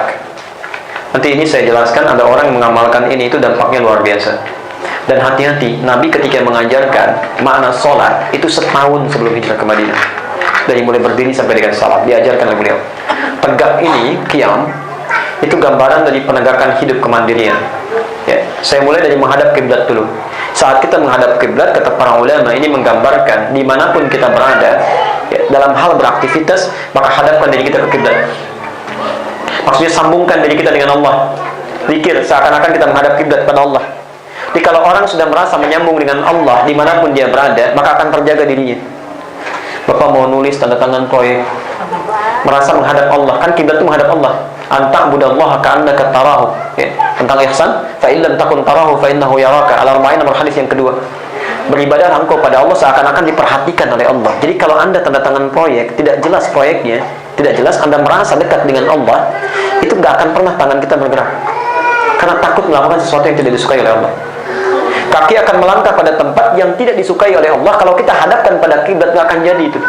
[SPEAKER 1] Nanti ini saya jelaskan, ada orang yang mengamalkan ini, itu dampaknya luar biasa. Dan hati-hati, Nabi ketika mengajarkan makna sholat itu setahun sebelum hijrah ke Madinah. Dari mulai berdiri sampai dengan salat diajarkan oleh beliau. Tegak ini, qiyam, itu gambaran dari penegakan hidup kemandirian. Ya, saya mulai dari menghadap kiblat dulu. Saat kita menghadap kiblat, kata para ulama, ini menggambarkan dimanapun kita berada, ya, dalam hal beraktivitas, maka hadapkan diri kita ke kiblat. Maksudnya sambungkan diri kita dengan Allah. Zikir seakan-akan kita menghadap kiblat pada Allah. Jadi kalau orang sudah merasa menyambung dengan Allah dimanapun dia berada, maka akan terjaga dirinya. Bapak mau nulis tanda tangan proyek, merasa menghadap Allah, kan kiblat itu menghadap Allah. Anta'budallaha ka'annaka tarahu. Ya. Tentang ihsan, fa illam takun tarahu fa innahu yaraka. Al-Arba'in nomor hadis yang kedua. Beribadah engkau pada Allah seakan-akan diperhatikan oleh Allah. Jadi kalau Anda tanda tangan proyek, tidak jelas proyeknya, tidak jelas Anda merasa dekat dengan Allah, itu nggak akan pernah tangan kita bergerak. Karena takut melakukan sesuatu yang tidak disukai oleh Allah. Kaki akan melangkah pada tempat yang tidak disukai oleh Allah. Kalau kita hadapkan pada kiblat, nggak akan jadi itu.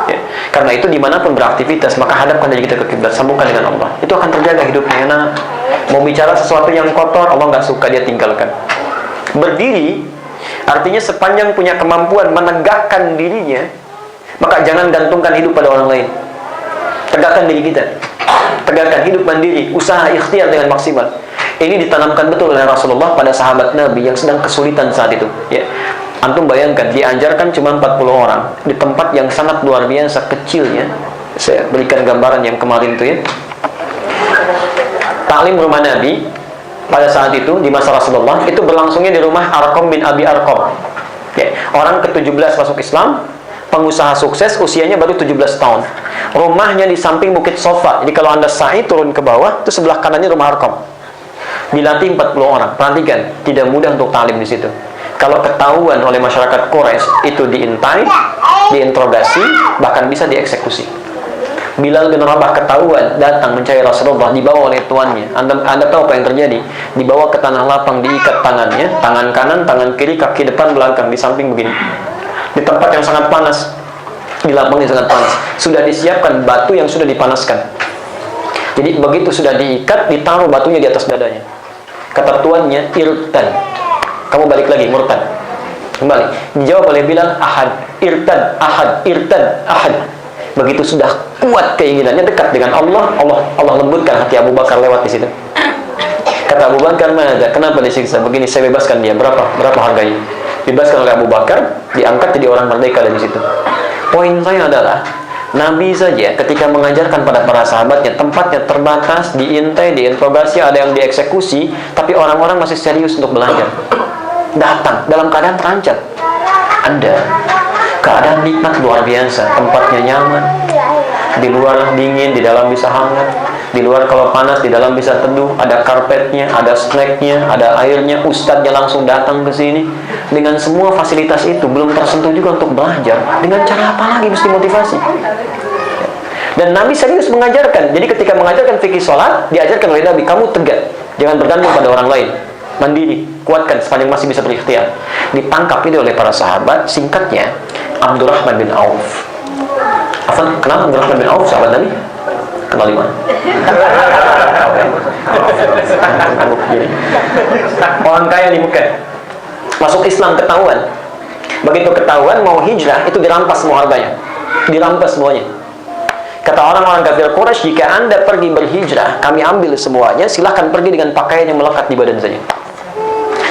[SPEAKER 1] Ya. Karena itu dimanapun beraktivitas, maka hadapkan diri kita ke kiblat, sambungkan dengan Allah. Itu akan terjaga hidupnya. Nah, mau bicara sesuatu yang kotor, Allah nggak suka, dia tinggalkan. Berdiri, artinya sepanjang punya kemampuan menegakkan dirinya, maka jangan gantungkan hidup pada orang lain. Tegakkan diri kita. Tegakkan hidup mandiri, usaha ikhtiar dengan maksimal. Ini ditanamkan betul oleh Rasulullah pada sahabat Nabi yang sedang kesulitan saat itu. Ya. Antum bayangkan, diajarkan cuma 40 orang di tempat yang sangat luar biasa kecilnya. Saya berikan gambaran yang kemarin itu ya. Taklim rumah Nabi pada saat itu di masa Rasulullah itu berlangsungnya di rumah Arqam bin Abi Arqam. Ya. Orang ke-17 masuk Islam, pengusaha sukses, usianya baru 17 tahun. Rumahnya di samping Bukit Sofa. Jadi kalau Anda sa'i turun ke bawah, itu sebelah kanannya rumah Arqam. Dilatih 40 orang. Perhatikan, tidak mudah untuk taklim di situ. Kalau ketahuan oleh masyarakat Quraisy itu diintai, diinterogasi, bahkan bisa dieksekusi. Bilal bin Rabah ketahuan datang mencari Rasulullah, dibawa oleh tuannya. Anda tahu apa yang terjadi? Dibawa ke tanah lapang, diikat tangannya, tangan kanan, tangan kiri, kaki depan, belakang, di samping begini. Di tempat yang sangat panas, di lapang yang sangat panas. Sudah disiapkan batu yang sudah dipanaskan. Jadi begitu sudah diikat, ditaruh batunya di atas dadanya. Kata tuannya, irtad. Kamu balik lagi, murtad. Kembali. Dijawab oleh Bilal, ahad, irtad, ahad, irtad, ahad. Begitu sudah kuat keinginannya dekat dengan Allah, Allah lembutkan hati Abu Bakar lewat di situ. Kata Abu Bakar, "Mana? Kenapa disiksa? Begini, saya bebaskan dia. Berapa harganya?" Dibebaskan oleh Abu Bakar, diangkat jadi orang merdeka dari situ. Poin saya adalah, Nabi saja ketika mengajarkan pada para sahabatnya, tempatnya terbatas, diintai, diinterogasi, ada yang dieksekusi, tapi orang-orang masih serius untuk belajar. Datang dalam keadaan terancam. Anda keadaan nikmat luar biasa, tempatnya nyaman, di luar dingin, di dalam bisa hangat, di luar kalau panas, di dalam bisa teduh, ada karpetnya, ada snacknya, ada airnya, ustadznya langsung datang ke sini. Dengan semua fasilitas itu belum tersentuh juga untuk belajar. Dengan cara apa lagi mesti motivasi? Dan Nabi serius mengajarkan. Jadi ketika mengajarkan fikih sholat, diajarkan oleh Nabi, kamu tegak, jangan bergantung pada orang lain, mandiri, kuatkan sepanjang masih bisa berikhtiar. Ditangkap ini oleh para sahabat. Singkatnya, Abdurrahman bin Auf. Kenapa Abdurrahman bin Auf sahabat Nabi? Kenal di mana? Orang kaya di Mekah, masuk Islam ketahuan. Begitu ketahuan mau hijrah, itu dirampas semua harganya, dirampas semuanya. Kata orang-orang kafir Quraisy, jika Anda pergi berhijrah, kami ambil semuanya, silahkan pergi dengan pakaian yang melekat di badan saja.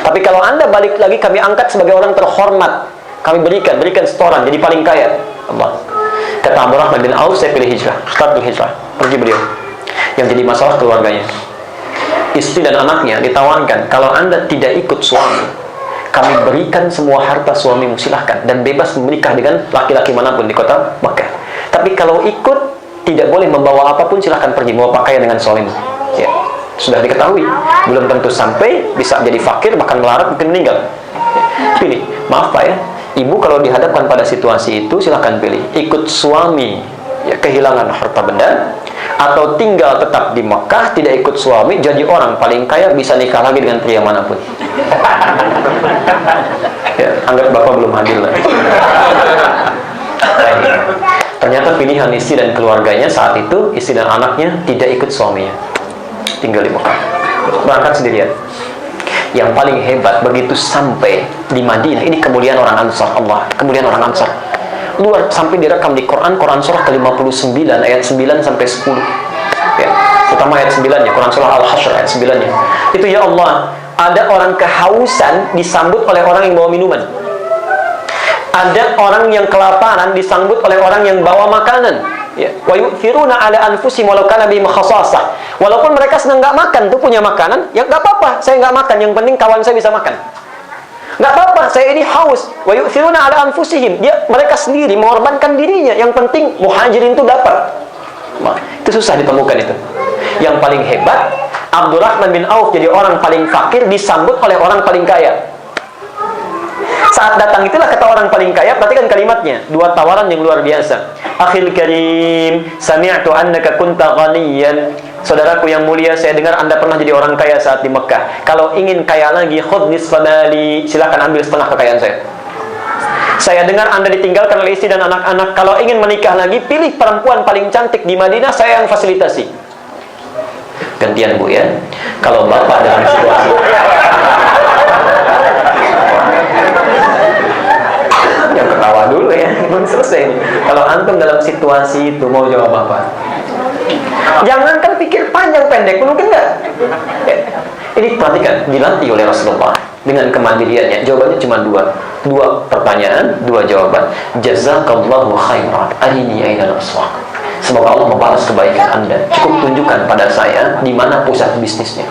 [SPEAKER 1] Tapi kalau Anda balik lagi, kami angkat sebagai orang terhormat, kami berikan setoran, jadi paling kaya. Allah. Kata Abdurrahman bin Auf, saya pilih hijrah, start hijrah, pergi beliau. Yang jadi masalah keluarganya, istri dan anaknya ditawarkan, kalau Anda tidak ikut suami, kami berikan semua harta suamimu, silahkan, dan bebas menikah dengan laki-laki manapun di kota Makkah. Tapi kalau ikut, tidak boleh membawa apapun, silahkan pergi, bawa pakaian dengan suamimu. Ya, sudah diketahui, belum tentu sampai, bisa jadi fakir, bahkan melarat, mungkin meninggal. Ya, pilih, maaf Pak ya, ibu kalau dihadapkan pada situasi itu, silahkan pilih, ikut suami, ya, kehilangan harta benda, atau tinggal tetap di Mekah, tidak ikut suami, jadi orang paling kaya, bisa nikah lagi dengan pria manapun. Ya, anggap Bapak belum hadir lah. Ternyata pilihan istri dan keluarganya saat itu, istri dan anaknya tidak ikut suaminya, tinggal di Mekah, berangkat sendirian. Yang paling hebat, begitu sampai di Madinah, ini kemuliaan orang Ansar, Allah, kemuliaan orang Ansar luar, sampai direkam di Quran surah ke-59 ayat 9 sampai 10. Ya, terutama ayat 9-nya, Quran surah Al-Hasyr ayat 9-nya. Itu, ya Allah, ada orang kehausan disambut oleh orang yang bawa minuman. Ada orang yang kelaparan disambut oleh orang yang bawa makanan. Ya, wa yu'thiruna 'ala anfusihim walau kana bihim khassasah. Walaupun mereka sedang nggak makan, tuh punya makanan, ya nggak apa-apa, saya nggak makan, yang penting kawan saya bisa makan. Nggak apa-apa, saya ini haus. Wa yu'thiruna 'ala anfusihim. Mereka sendiri mengorbankan dirinya, yang penting muhajirin itu dapat. Nah, itu susah ditemukan itu. Yang paling hebat, Abdurrahman bin Auf jadi orang paling fakir disambut oleh orang paling kaya. Saat datang itulah kata orang paling kaya, perhatikan kalimatnya, dua tawaran yang luar biasa. Akhil karim, sami'tu annaka kunta ghaniyan. Saudaraku yang mulia, saya dengar Anda pernah jadi orang kaya saat di Mekah. Kalau ingin kaya lagi, khudh nisfa mali, silakan ambil setengah kekayaan saya. Saya dengar Anda ditinggalkan oleh istri dan anak-anak. Kalau ingin menikah lagi, pilih perempuan paling cantik di Madinah, saya yang fasilitasi. Gantian Bu ya. Kalau Bapak dalam situasi yang ketawa dulu ya, belum selesai. Kalau antum dalam situasi itu mau jawab apa? Jangan kan pikir panjang pendek, mungkin enggak. Ini perhatikan, dilatih oleh Rasulullah dengan kemandiriannya. Jawabannya cuma dua pertanyaan, dua jawaban. Jazakallahu khairan, arini ainal aswaq. Semoga Allah membalas kebaikan Anda. Cukup tunjukkan pada saya di mana pusat bisnisnya.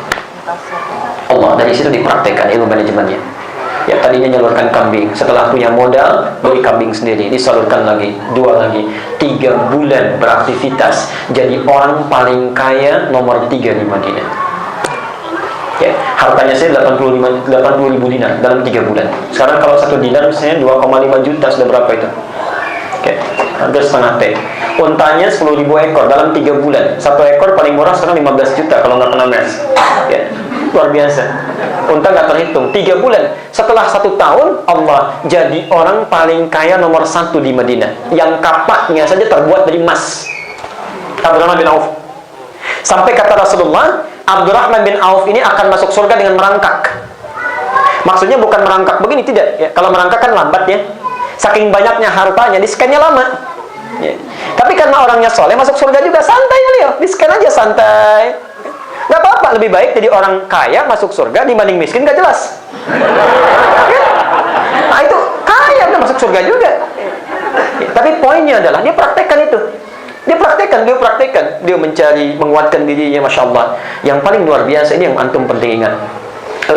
[SPEAKER 1] Allah dari situ dipraktekkan ilmu manajemennya. Ya tadinya nyalurkan kambing, setelah punya modal beli kambing sendiri, disalurkan lagi, 2 lagi, 3 bulan beraktivitas, jadi orang paling kaya nomor 3 di Madinah. Ya, hartanya saya 80 ribu dinar dalam 3 bulan. Sekarang kalau 1 dinar misalnya 2,5 juta, sudah berapa itu? Oke, hampir setengah T. Untanya 10.000 ekor dalam 3 bulan. 1 ekor paling murah sekarang 15 juta kalau nggak kena mes. Ya, luar biasa. Unta nggak terhitung. 3 bulan. Setelah 1 tahun, Allah jadi orang paling kaya nomor 1 di Madinah. Yang kapaknya saja terbuat dari emas. Abdurrahman bin Auf. Sampai kata Rasulullah, Abdurrahman bin Auf ini akan masuk surga dengan merangkak. Maksudnya bukan merangkak begini, tidak. Ya, kalau merangkak kan lambat ya. Saking banyaknya hartanya, di-scan-nya lama. Ya. Tapi karena orangnya soleh, masuk surga juga santai beliau. Di-scan aja santai. Gak apa-apa, lebih baik jadi orang kaya masuk surga dibanding miskin gak jelas. Ya. Nah itu kaya udah masuk surga juga. Ya. Tapi poinnya adalah dia praktekkan itu. Dia praktekkan. Dia mencari, menguatkan dirinya, Masya Allah. Yang paling luar biasa ini yang antum penting ingat.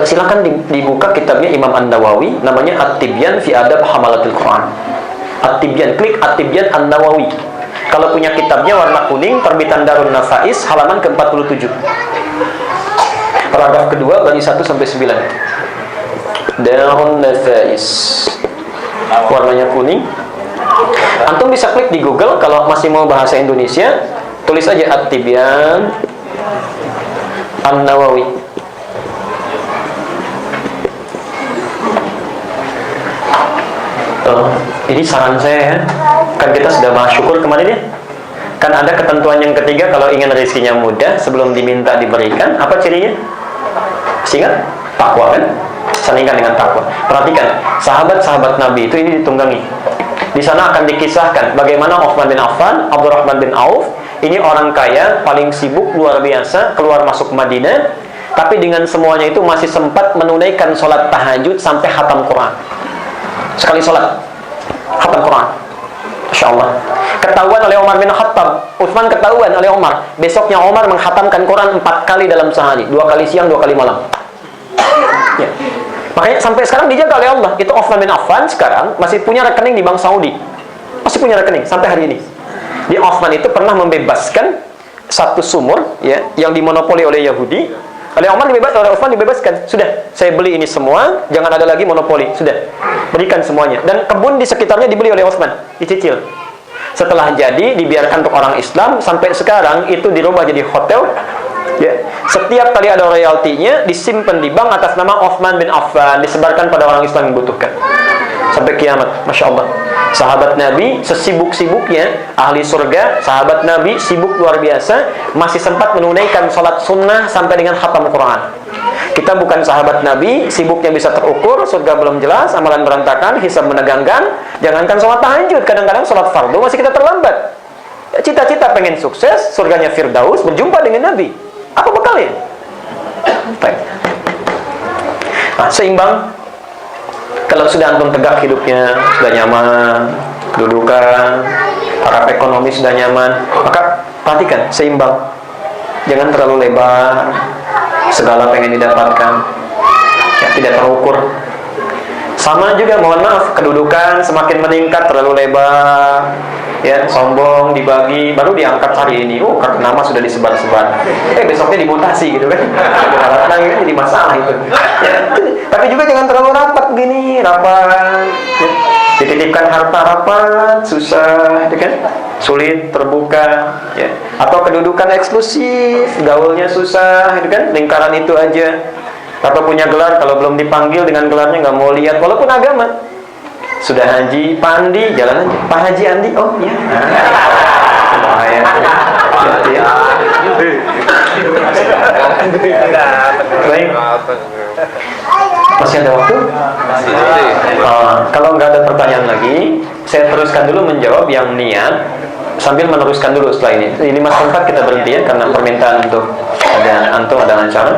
[SPEAKER 1] Silakan dibuka kitabnya Imam An-Nawawi, namanya At-Tibyan fi Adab Hamalatil Quran. At-Tibyan, klik At-Tibyan An-Nawawi. Kalau punya kitabnya warna kuning, terbitan Darun Nafais, halaman ke-47. Paragraf kedua, bagi 1 sampai 9. Darun Nafais, warnanya kuning. Antum bisa klik di Google, kalau masih mau bahasa Indonesia, tulis aja At-Tibyan An-Nawawi. Ini saran saya ya. Kan kita sudah bahas syukur kemarin ya. Kan ada ketentuan yang ketiga, kalau ingin rezekinya mudah, sebelum diminta diberikan. Apa cirinya? Ingat? Takwa kan? Sandingkan dengan takwa. Perhatikan, sahabat-sahabat Nabi itu ini ditunggangi. Di sana akan dikisahkan bagaimana Utsman bin Affan, Abdurrahman bin Auf, ini orang kaya, paling sibuk, luar biasa, keluar masuk Madinah, tapi dengan semuanya itu masih sempat menunaikan sholat tahajud sampai khatam Quran. Sekali sholat khatam Quran. Masya Allah. Ketahuan oleh Umar bin Khattab. Utsman ketahuan oleh Umar. Besoknya Umar menghatamkan Quran 4 kali dalam sehari. 2 kali siang, 2 kali malam. Ya. Makanya sampai sekarang dijaga oleh Allah. Itu Utsman bin Affan sekarang masih punya rekening di Bank Saudi. Masih punya rekening sampai hari ini. Di Utsman itu pernah membebaskan 1 sumur ya, yang dimonopoli oleh Yahudi. Oleh Utsman dibebaskan. Sudah, saya beli ini semua, jangan ada lagi monopoli. Sudah, berikan semuanya. Dan kebun di sekitarnya dibeli oleh Utsman, dicicil. Setelah jadi, dibiarkan untuk orang Islam. Sampai sekarang itu dirubah jadi hotel. Ya, setiap kali ada royaltinya disimpan di bank atas nama Utsman bin Affan, disebarkan pada orang Islam yang membutuhkan. Sampai kiamat, Masya Allah. Sahabat Nabi sesibuk-sibuknya ahli surga, sahabat Nabi sibuk luar biasa, masih sempat menunaikan sholat sunnah sampai dengan khatam Quran. Kita bukan sahabat Nabi, sibuknya bisa terukur, surga belum jelas, amalan berantakan, hisab menegangkan. Jangankan sholat tahajud, kadang-kadang sholat fardu masih kita terlambat. Cita-cita pengen sukses, surganya Firdaus, berjumpa dengan Nabi. Apa bekalnya? Baik. Nah, seimbang. Kalau sudah antum tegak hidupnya, sudah nyaman, kedudukan, taraf ekonomi sudah nyaman, maka perhatikan, seimbang. Jangan terlalu lebar, segala pengen didapatkan, ya, tidak terukur. Sama juga, mohon maaf, kedudukan semakin meningkat, terlalu lebar, ya, sombong, dibagi, baru diangkat hari ini, kartu nama sudah disebar-sebar, besoknya dimutasi gitu kan, lagi kan jadi masalah itu. Ya, tapi juga jangan terlalu rapat gini, rapat, ya. Dititipkan harta rapat, susah, ya kan? Sulit terbuka, ya. Atau kedudukan eksklusif, gaulnya susah, ya kan? Lingkaran itu aja. Atau punya gelar, kalau belum dipanggil dengan gelarnya nggak mau lihat, walaupun agama. Sudah Haji Pak Andi, jalan aja. Pak Haji Andi, oh ya. Bahaya. Baik. Masih ada waktu? Kalau nggak ada pertanyaan lagi, saya teruskan dulu menjawab yang niat sambil meneruskan dulu setelah ini. Di 5 tempat kita berhenti ya, karena permintaan untuk ada antum ada acara.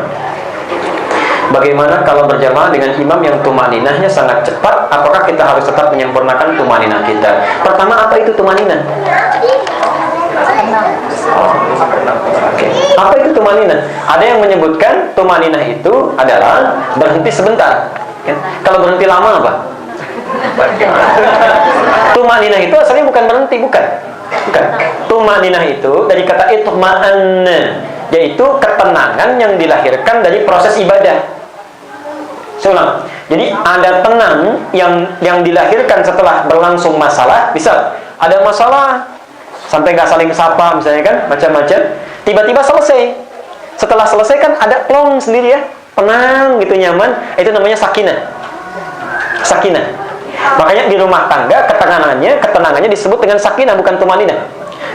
[SPEAKER 1] Bagaimana kalau berjamaah dengan imam yang tumaninahnya sangat cepat? Apakah kita harus tetap menyempurnakan tumaninah kita? Pertama, apa itu tumaninah? Apa itu tumaninah? Ada yang menyebutkan tumaninah itu adalah berhenti sebentar. Kalau berhenti lama apa? Tumaninah itu asalnya bukan berhenti, bukan. Tumaninah itu dari kata itma'anna, yaitu ketenangan yang dilahirkan dari proses ibadah. Saya ulang. Jadi ada tenang yang dilahirkan setelah berlangsung masalah. Misal ada masalah sampai nggak saling sapa misalnya kan, macam-macam. Tiba-tiba selesai. Setelah selesai kan ada plong sendiri ya, tenang gitu, nyaman. Itu namanya sakinah. Sakinah. Makanya di rumah tangga ketenangannya disebut dengan sakinah, bukan tumaninah.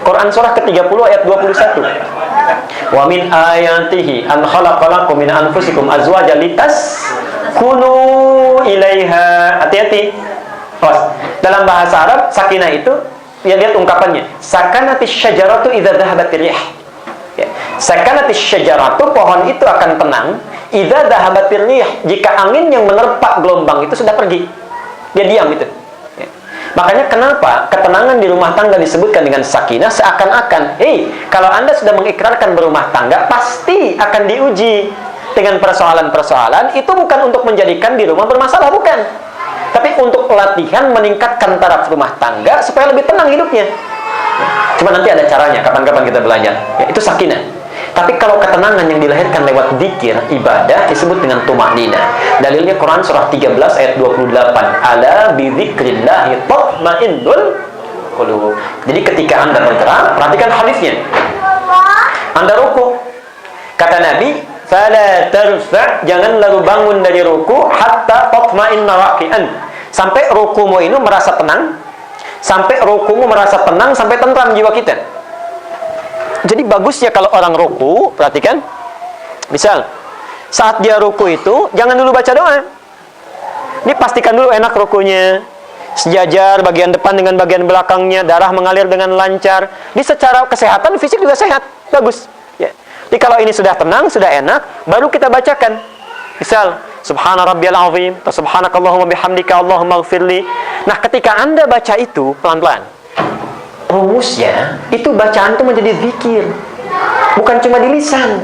[SPEAKER 1] Quran surah ke-30 ayat 21. Wa min ayatihi an khalaqalakum min anfusikum azwajan litaskunu ilaiha. Hati-hati. Dalam bahasa Arab sakinah itu, ya lihat ungkapannya. Sakanatis syajaratu idza dhahabatir rih. Ya. Sakanatis syajaratu, pohon itu akan tenang idza dhahabatir rih, jika angin yang menerpa gelombang itu sudah pergi. Dia diam itu. Ya. Makanya kenapa ketenangan di rumah tangga disebutkan dengan sakinah, seakan-akan, kalau Anda sudah mengikrarkan berumah tangga, pasti akan diuji dengan persoalan-persoalan. Itu bukan untuk menjadikan di rumah bermasalah, bukan. Tapi untuk latihan meningkatkan taraf rumah tangga supaya lebih tenang hidupnya. Cuma nanti ada caranya, kapan-kapan kita belajar. Ya, itu sakinah. Tapi kalau ketenangan yang dilahirkan lewat zikir, ibadah, disebut dengan tumaninah. Dalilnya Quran surah 13 ayat 28. Ala bidzikrillahi tatma'innul qulub. Jadi ketika Anda bergerak, perhatikan hadisnya. Anda ruku. Kata Nabi, fala tarfa', jangan lalu bangun dari ruku hatta tatma'inna raki'an. Sampai rukumu ini merasa tenang, sampai rukumu merasa tenang, sampai tentram jiwa kita. Jadi bagusnya kalau orang ruku, perhatikan, misal saat dia ruku itu jangan dulu baca doa. Ini pastikan dulu enak rukunya, sejajar bagian depan dengan bagian belakangnya, darah mengalir dengan lancar. Ini secara kesehatan fisik juga sehat, bagus. Ya. Jadi kalau ini sudah tenang, sudah enak, baru kita bacakan. Misal Subhana rabbiyal azim atau subhanakallahumma bihamdika Allahumma ighfirli. Nah, ketika Anda baca itu pelan-pelan, rumusnya itu bacaan itu menjadi zikir, bukan cuma di lisan.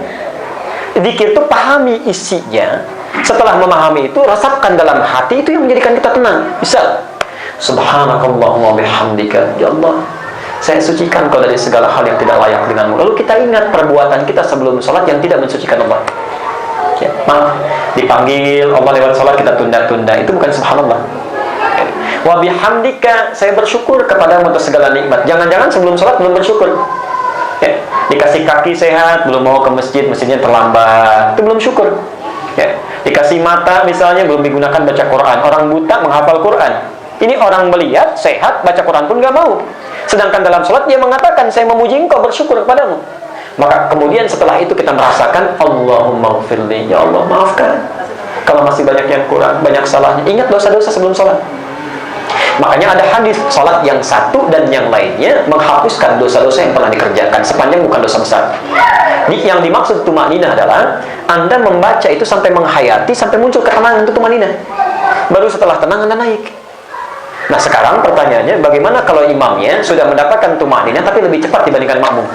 [SPEAKER 1] Zikir itu pahami isinya. Setelah memahami itu, rasakan dalam hati, itu yang menjadikan kita tenang. Misal subhanakallahumma bihamdika, ya Allah, saya sucikan Kau dari segala hal yang tidak layak denganmu. Lalu kita ingat perbuatan kita sebelum sholat yang tidak mensucikan Allah. Ya, maaf, dipanggil Allah lewat sholat kita tunda-tunda, itu bukan subhanallah. Wa bihamdika, saya bersyukur kepadamu atas segala nikmat. Jangan-jangan sebelum sholat belum bersyukur. Ya, dikasih kaki sehat, belum mau ke masjid, masjidnya terlambat, itu belum syukur. Ya, dikasih mata misalnya, belum digunakan baca Quran. Orang buta menghafal Quran. Ini orang melihat, sehat, baca Quran pun gak mau. Sedangkan dalam sholat dia mengatakan, saya memuji Engkau, bersyukur kepadamu. Maka kemudian setelah itu kita merasakan, Allahumma ighfirli, ya Allah maafkan kalau masih banyak yang kurang, banyak salahnya. Ingat dosa-dosa sebelum sholat. Makanya ada hadis, sholat yang satu dan yang lainnya menghapuskan dosa-dosa yang pernah dikerjakan, sepanjang bukan dosa besar. Yang dimaksud tumaninah adalah Anda membaca itu sampai menghayati, sampai muncul ketenangan itu tumaninah. Baru setelah tenang Anda naik. Nah sekarang pertanyaannya, bagaimana kalau imamnya sudah mendapatkan tumaninah tapi lebih cepat dibandingkan makmum?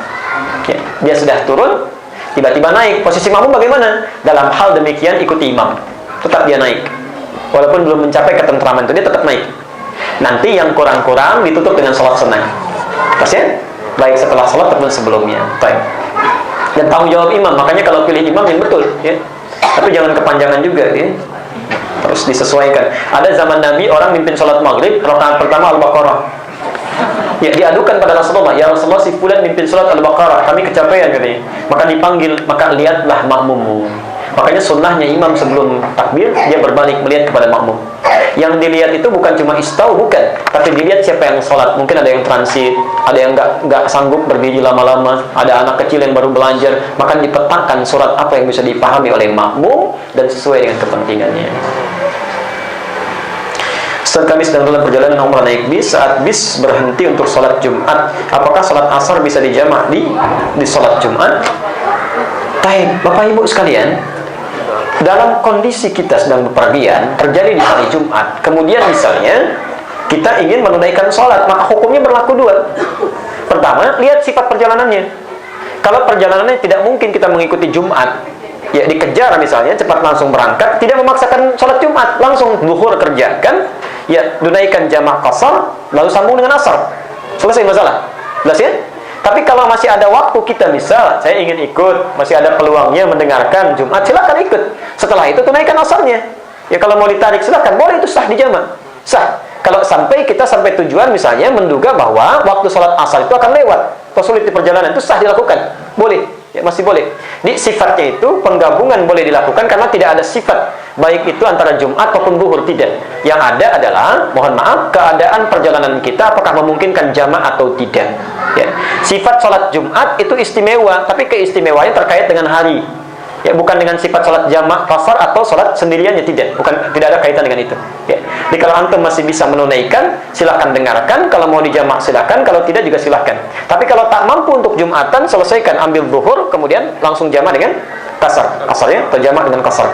[SPEAKER 1] Ya, dia sudah turun, tiba-tiba naik. Posisi makmum bagaimana? Dalam hal demikian ikuti imam, tetap dia naik. Walaupun belum mencapai ketentraman itu, dia tetap naik. Nanti yang kurang-kurang ditutup dengan sholat sunnah. Pas ya? Baik setelah sholat ataupun sebelumnya. Baik. Dan tanggung jawab imam, makanya kalau pilih imam yang betul, ya. Tapi jangan kepanjangan juga, ya. Terus disesuaikan. Ada zaman Nabi orang mimpin sholat maghrib, rakaat pertama Al-Baqarah. Ya, diadukan pada Rasulullah, ya Rasulullah, si fulan mimpin sholat Al-Baqarah, kami kecapean katanya. Maka dipanggil, maka lihatlah makmummu. Makanya sunnahnya imam sebelum takbir dia berbalik melihat kepada makmum. Yang dilihat itu bukan cuma istau, bukan, tapi dilihat siapa yang sholat. Mungkin ada yang transit, ada yang nggak sanggup berdiri lama-lama, ada anak kecil yang baru belajar. Maka dipetakan surat apa yang bisa dipahami oleh makmum dan sesuai dengan kepentingannya. Setelah kami sedang dalam perjalanan umrah naik bis, saat bis berhenti untuk sholat Jumat, apakah sholat asar bisa dijamak di sholat Jumat? Baik, Bapak Ibu sekalian, dalam kondisi kita sedang bepergian, terjadi di hari Jumat, kemudian misalnya kita ingin menunaikan sholat, maka hukumnya berlaku dua. Pertama, lihat sifat perjalanannya. Kalau perjalanannya tidak mungkin kita mengikuti Jumat, ya dikejar misalnya, cepat langsung berangkat, tidak memaksakan sholat Jumat, langsung zuhur kerjakan, ya tunaikan jamak qasar, lalu sambung dengan asar, selesai masalah. Jelas ya? Tapi kalau masih ada waktu kita, misal saya ingin ikut, masih ada peluangnya mendengarkan Jumat, silakan ikut. Setelah itu tunaikan asarnya. Ya kalau mau ditarik silakan, boleh, itu sah dijamak. Sah. Kalau kita sampai tujuan misalnya menduga bahwa waktu sholat asar itu akan lewat, atau sulit di perjalanan, itu sah dilakukan. Boleh. Ya, masih boleh. Di sifatnya itu penggabungan boleh dilakukan karena tidak ada sifat baik itu antara Jumat ataupun zuhur, tidak. Yang ada adalah, mohon maaf, keadaan perjalanan kita apakah memungkinkan jamak atau tidak. Ya. Sifat sholat Jumat itu istimewa, tapi keistimewaannya terkait dengan hari. Ya, bukan dengan sifat sholat jamak qasar atau sholat sendiriannya, tidak. Tidak ada kaitan dengan itu. Ya. Jadi kalau antum masih bisa menunaikan, silahkan dengarkan. Kalau mau dijamak silahkan, kalau tidak juga silahkan. Tapi kalau tak mampu untuk Jumatan, selesaikan, ambil zuhur, kemudian langsung jamak dengan qasar, asarnya, atau jamak dengan qasar.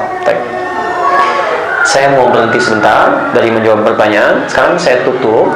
[SPEAKER 1] Saya mau berhenti sebentar dari menjawab pertanyaan. Sekarang saya tutup.